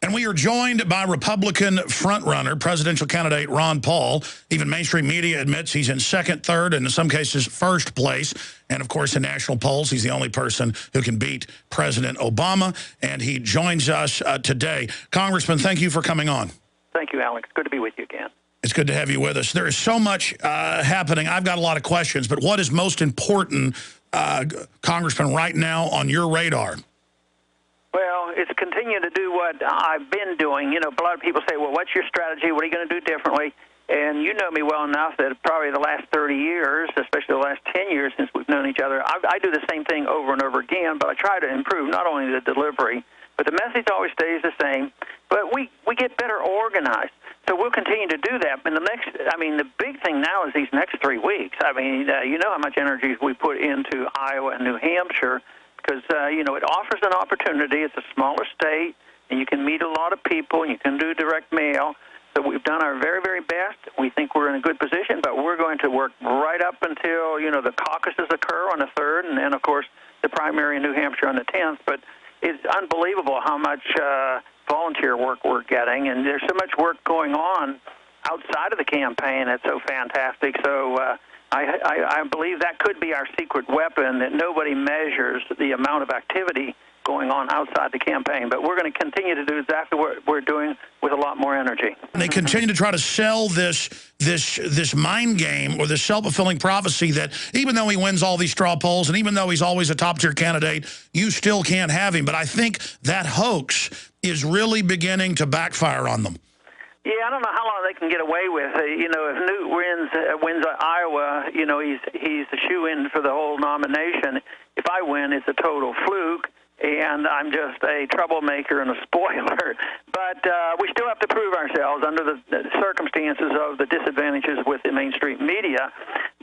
And we are joined by Republican frontrunner, presidential candidate Ron Paul. Even mainstream media admits he's in second, third, and in some cases first place. And, of course, in national polls, he's the only person who can beat President Obama. And he joins us today. Congressman, thank you for coming on. Thank you, Alex. Good to be with you again. It's good to have you with us. There is so much happening. I've got a lot of questions, but what is most important, Congressman, right now on your radar? Well, it's continue to do what I've been doing. You know, a lot of people say, well, what's your strategy? What are you going to do differently? And you know me well enough that probably the last 30 years, especially the last 10 years since we've known each other, I do the same thing over and over again, but I try to improve not only the delivery, but the message always stays the same. But we get better organized. So we'll continue to do that. And the big thing now is these next 3 weeks. I mean, you know how much energy we put into Iowa and New Hampshire because, you know, it offers an opportunity. It's a smaller state, and you can meet a lot of people, and you can do direct mail. So we've done our very, very best. We think we're in a good position, but we're going to work right up until, you know, the caucuses occur on the 3rd, and then, of course, the primary in New Hampshire on the 10th. But it's unbelievable how much volunteer work we're getting, and there's so much work going on outside of the campaign that's so fantastic. So I believe that could be our secret weapon, that nobody measures the amount of activity going on outside the campaign. But we're going to continue to do exactly what we're doing with a lot more energy. And they continue to try to sell this mind game or this self-fulfilling prophecy that even though he wins all these straw polls and even though he's always a top-tier candidate, you still can't have him. But I think that hoax is really beginning to backfire on them. Yeah, I don't know how long they can get away with. You know, if Newt wins Iowa, you know, he's the shoe-in for the whole nomination. If I win, it's a total fluke, and I'm just a troublemaker and a spoiler. But we still have to prove ourselves under the circumstances of the disadvantages with the mainstream media.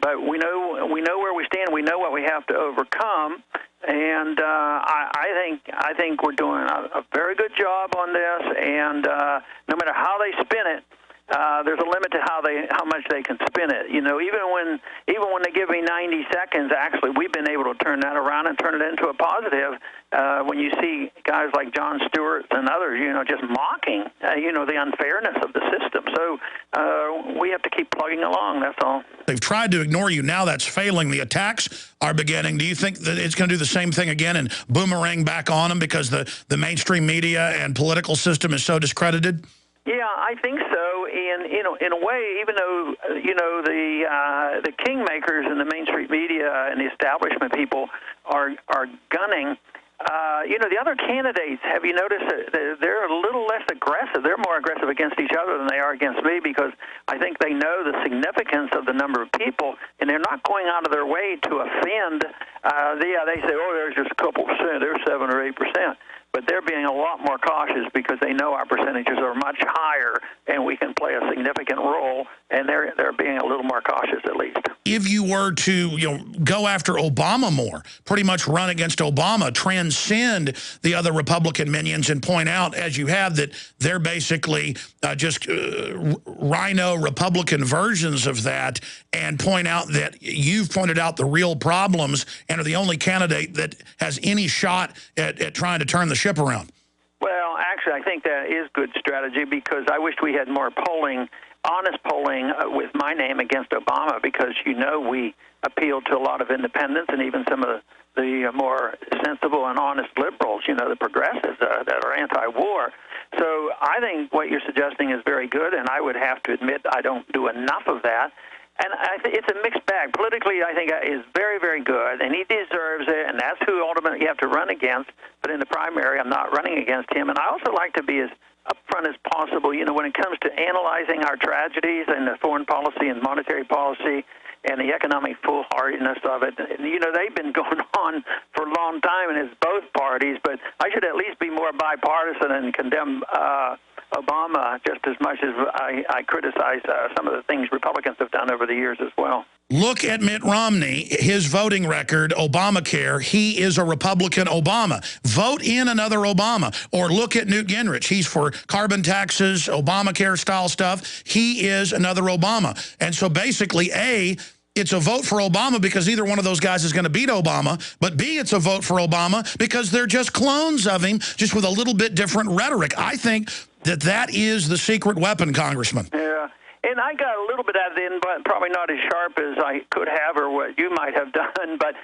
But we know where we stand. We know what we have to overcome. And I think we're doing a very good job on this. And no matter how they spin it, there's a limit to how much they can spin it. You know, even when they give me 90 seconds, actually, we've been able to turn that around and turn it into a positive. When you see guys like Jon Stewart and others, you know, just mocking, you know, the unfairness of the system. So we have to keep plugging along. That's all. They've tried to ignore you. Now that's failing. The attacks are beginning. Do you think that it's going to do the same thing again and boomerang back on them because the mainstream media and political system is so discredited? Yeah, I think so. And in a way, even though you know the kingmakers and the mainstream media and the establishment people are gunning, you know, the other candidates, have you noticed that they're a little less aggressive? They're more aggressive against each other than they are against me because I think they know the significance of the number of people, and they're not going out of their way to offend. They say, oh, there's just a couple percent, there's 7 or 8%. But they're being a lot more cautious because they know our percentages are much higher and we can play a significant role, and they're being a little more cautious at least. If you were to, you know, go after Obama more, pretty much run against Obama, transcend the other Republican minions and point out, as you have, that they're basically just rhino Republican versions of that, and point out that you've pointed out the real problems and are the only candidate that has any shot at trying to turn the ship around. Well, actually, I think that is good strategy because I wish we had more polling, honest polling with my name against Obama, because, you know, we appealed to a lot of independents and even some of the more sensible and honest liberals, you know, the progressives that are anti-war. So I think what you're suggesting is very good, and I would have to admit I don't do enough of that. And it's a mixed bag. Politically, I think is very, very good, and he deserves it, and that's who ultimately you have to run against. But in the primary, I'm not running against him. And I also like to be as upfront as possible, you know, when it comes to analyzing our tragedies and the foreign policy and monetary policy and the economic foolhardiness of it. You know, they've been going on for a long time, and it's both parties, but I should at least be more bipartisan and condemn Obama just as much as I criticize some of the things Republicans have done over the years as well. Look at Mitt Romney, his voting record, Obamacare. He is a Republican Obama. Vote in another Obama. Or look at Newt Gingrich. He's for carbon taxes, Obamacare-style stuff. He is another Obama. And so basically, it's a vote for Obama because either one of those guys is going to beat Obama, but B, it's a vote for Obama because they're just clones of him, just with a little bit different rhetoric. I think that that is the secret weapon, Congressman. Yeah. And I got a little bit out of it, but probably not as sharp as I could have or what you might have done. But,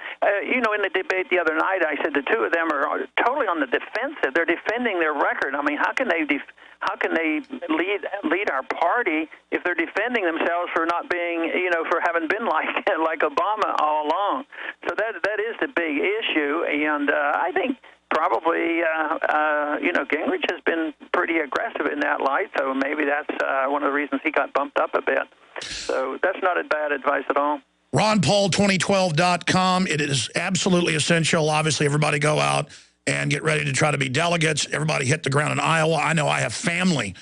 you know, in the debate the other night, I said the two of them are totally on the defensive. They're defending their record. I mean, how can they lead our party if they're defending themselves for not being, you know, for having been like Obama all along? So that is the big issue. And I think probably, you know, Gingrich has been pretty aggressive in that light, so maybe that's one of the reasons he got bumped up a bit. So that's not a bad advice at all. RonPaul2012.com. It is absolutely essential. Obviously, everybody go out and get ready to try to be delegates. Everybody hit the ground in Iowa. I know I have family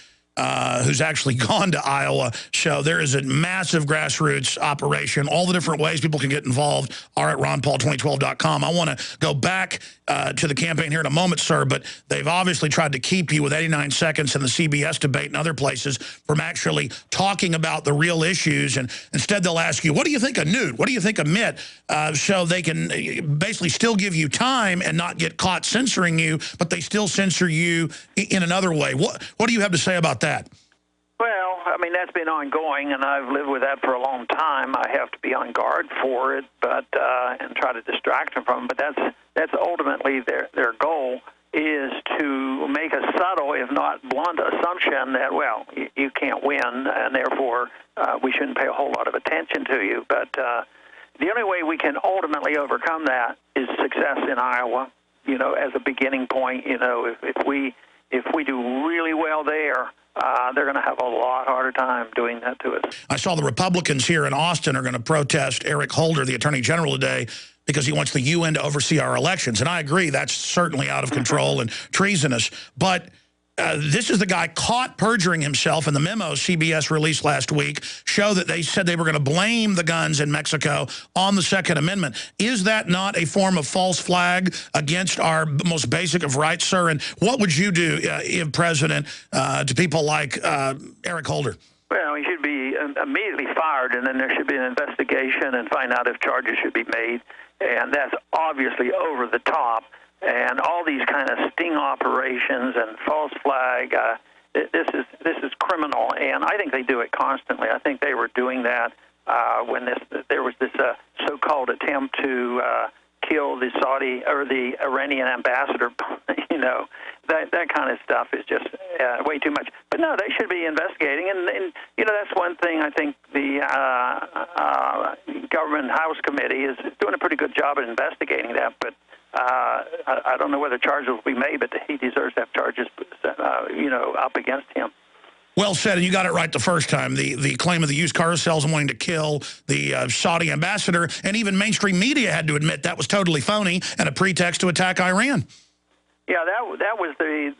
who's actually gone to Iowa. So there is a massive grassroots operation. All the different ways people can get involved are at RonPaul2012.com. I want to go back to the campaign here in a moment, sir, but they've obviously tried to keep you with 89 seconds in the CBS debate and other places from actually talking about the real issues. And instead they'll ask you, what do you think of Newt? What do you think of Mitt? So they can basically still give you time and not get caught censoring you, but they still censor you in another way. What do you have to say about that? Well, I mean, that's been ongoing, and I've lived with that for a long time. I have to be on guard for it, but and try to distract them from it. But that's ultimately their goal, is to make a subtle, if not blunt, assumption that, well, you can't win, and therefore we shouldn't pay a whole lot of attention to you. But the only way we can ultimately overcome that is success in Iowa. You know, as a beginning point, you know, if we do really well there, they're going to have a lot harder time doing that to us. I saw the Republicans here in Austin are going to protest Eric Holder, the Attorney General, today because he wants the UN to oversee our elections. And I agree, that's certainly out of control and treasonous. But this is the guy caught perjuring himself, and the memo CBS released last week show that they said they were going to blame the guns in Mexico on the Second Amendment. Is that not a form of false flag against our most basic of rights, sir? And what would you do, if president, to people like Eric Holder? Well, he should be immediately fired, and then there should be an investigation and find out if charges should be made. And that's obviously over the top. And all these kind of sting operations and false flag, this is criminal, and I think they do it constantly. I think they were doing that when there was this so-called attempt to kill the Saudi or the Iranian ambassador. You know, that kind of stuff is just way too much. But no, they should be investigating, and you know, that's one thing I think the Government House Committee is doing a pretty good job at investigating that, but. I don't know whether charges will be made, but he deserves to have charges, you know, up against him. Well said, and you got it right the first time. The claim of the used car sales and wanting to kill the Saudi ambassador, and even mainstream media had to admit that was totally phony and a pretext to attack Iran. Yeah, that was the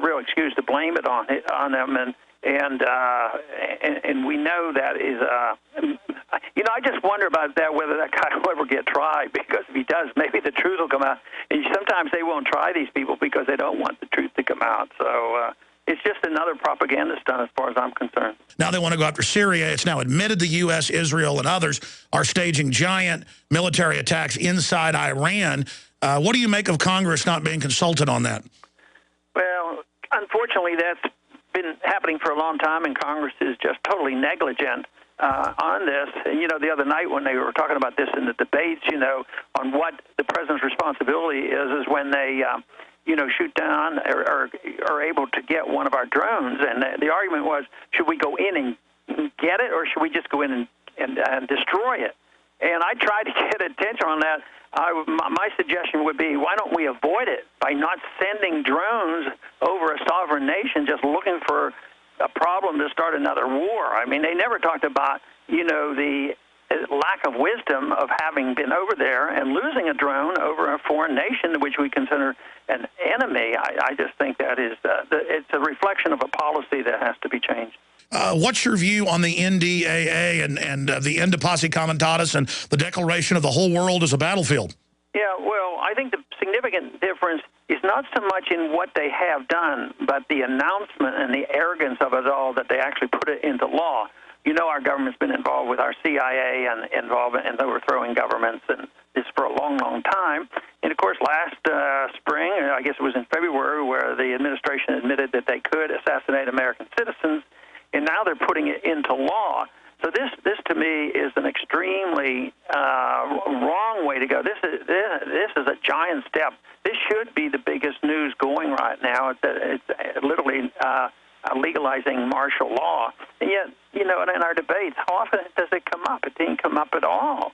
real excuse to blame it on them, and we know that is. You know, I just wonder about that, whether that guy will ever get tried, because if he does, maybe the truth will come out. And sometimes they won't try these people because they don't want the truth to come out. So it's just another propaganda stunt as far as I'm concerned. Now they want to go after Syria. It's now admitted the U.S., Israel, and others are staging giant military attacks inside Iran. What do you make of Congress not being consulted on that? Well, unfortunately, that's been happening for a long time, and Congress is just totally negligent on this. And, you know, the other night when they were talking about this in the debates, you know, on what the president's responsibility is when they, you know, shoot down or are able to get one of our drones. And the argument was, should we go in and get it, or should we just go in and destroy it? And I tried to get attention on that. My suggestion would be, why don't we avoid it by not sending drones over a sovereign nation just looking for a problem to start another war? I mean, they never talked about, you know, the lack of wisdom of having been over there and losing a drone over a foreign nation which we consider an enemy. I just think that is it's a reflection of a policy that has to be changed. What's your view on the NDAA and the End of Posse Comitatus and the declaration of the whole world as a battlefield? Yeah, well, I think the significant difference is not so much in what they have done, but the announcement and the arrogance of it all, that they actually put it into law. You know, our government's been involved with our CIA and involvement in overthrowing governments, and this for a long, long time. And, of course, last spring, I guess it was in February, where the administration admitted that they could assassinate American citizens, and now they're putting it into law. So this to me is an extremely wrong way to go. This is a giant step. This should be the biggest news going right now. It's literally legalizing martial law. And yet, you know, in our debates, how often does it come up? It didn't come up at all.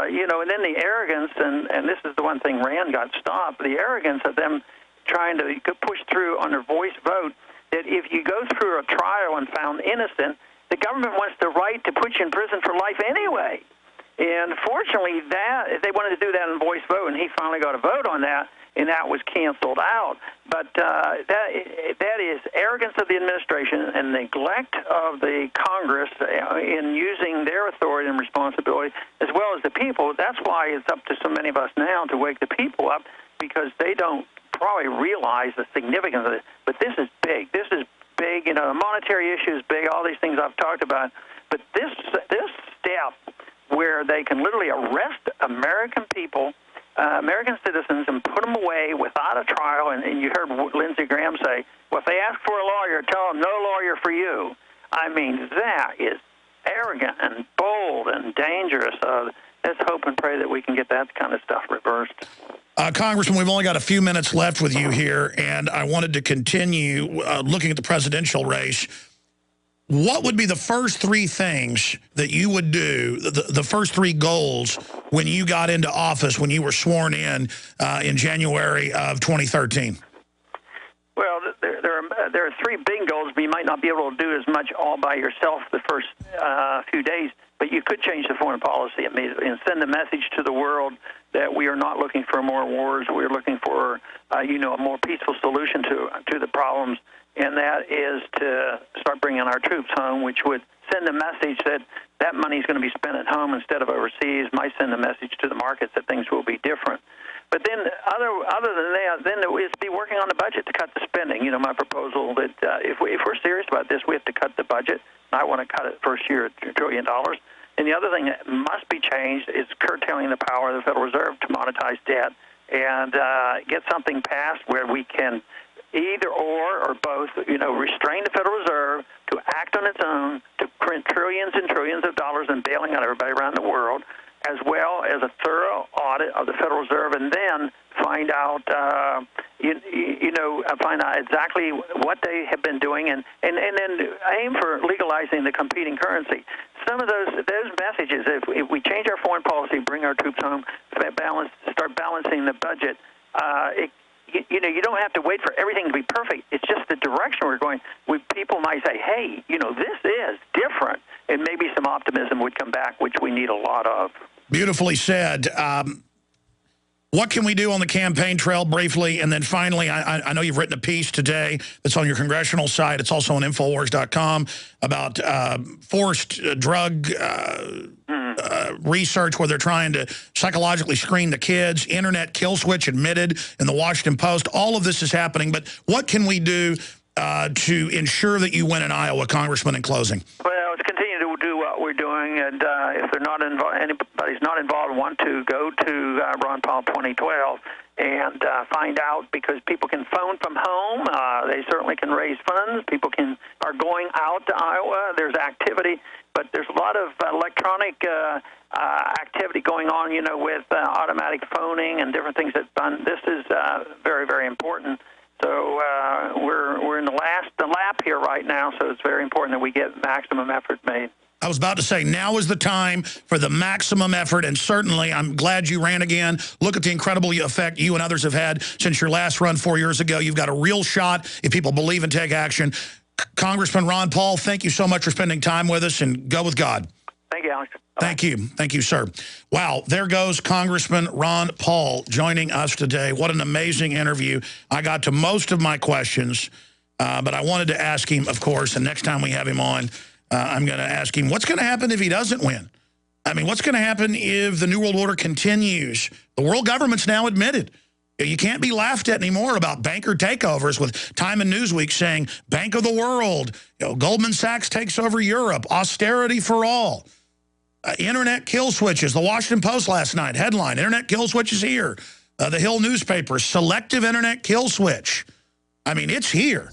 You know, and then the arrogance, and this is the one thing Rand got stopped, the arrogance of them trying to push through on their voice vote that if you go through a trial and found innocent, the government wants the right to put you in prison for life anyway. And fortunately, they wanted to do that in voice vote, and he finally got a vote on that, and that was canceled out. But that is arrogance of the administration and neglect of the Congress in using their authority and responsibility, as well as the people. That's why it's up to so many of us now to wake the people up, because they don't probably realize the significance of it. But this is big. This is big. You know, the monetary issue is big, all these things I've talked about. But this step where they can literally arrest American people, American citizens, and put them away without a trial, and you heard Lindsey Graham say, well, if they ask for a lawyer, tell them no lawyer for you. I mean, that is arrogant and bold and dangerous. Let's hope and pray that we can get that kind of stuff reversed. Congressman, we've only got a few minutes left with you here, and I wanted to continue looking at the presidential race. What would be the first three things that you would do, the first three goals, when you got into office, when you were sworn in January of 2013? Well, there are three big goals, but you might not be able to do as much all by yourself the first few days, but you could change the foreign policy immediately and send a message to the world that we are not looking for more wars. We're looking for, a more peaceful solution to the problems, and that is to start bringing our troops home, which would send a message that money is going to be spent at home instead of overseas, might send a message to the markets that things will be different. But then other than that, then it would be working on the budget to cut the spending. You know, my proposal that if we're serious about this, we have to cut the budget. I want to cut it first year at $1 trillion. And the other thing that must be changed is curtailing the power of the Federal Reserve to monetize debt and get something passed where we can either or both, restrain the Federal Reserve to act on its own, to print trillions and trillions of dollars and bailing out everybody around the world, as well as a thorough audit of the Federal Reserve, and then find out, find out exactly what they have been doing, and then aim for legalizing the competing currency. Some of those messages, if we change our foreign policy, bring our troops home, start balancing the budget, you don't have to wait for everything to be perfect. It's just the direction we're going. People might say, hey, this is different, and maybe some optimism would come back, which we need a lot of. Beautifully said. What can we do on the campaign trail briefly? And then finally, I know you've written a piece today that's on your congressional site. It's also on Infowars.com about forced drug research where they're trying to psychologically screen the kids. Internet kill switch admitted in the Washington Post. All of this is happening. But what can we do to ensure that you win in Iowa, Congressman, in closing? Well, it's continue to do what we're doing, and if they're not anybody's not involved, want to go to Ron Paul 2012 and find out, because people can phone from home. They certainly can raise funds. People are going out to Iowa. There's activity, but there's a lot of electronic activity going on, with automatic phoning and different things that's done. This is very, very important. So we're in the lap here right now, so it's very important that we get maximum effort made. I was about to say, now is the time for the maximum effort, and certainly I'm glad you ran again. Look at the incredible effect you and others have had since your last run 4 years ago. You've got a real shot if people believe and take action. Congressman Ron Paul, thank you so much for spending time with us, and go with God. Thank you, Alex. Thank you. Thank you, sir. Wow, there goes Congressman Ron Paul joining us today. What an amazing interview. I got to most of my questions, but I wanted to ask him, of course, and next time we have him on, I'm going to ask him, what's going to happen if he doesn't win? I mean, what's going to happen if the New World Order continues? The world government's now admitted You can't be laughed at anymore about banker takeovers with Time and Newsweek saying Bank of the World, Goldman Sachs takes over Europe, austerity for all. Internet kill switches. The Washington Post last night, headline, Internet kill switches here. The Hill newspaper, selective Internet kill switch. I mean, it's here.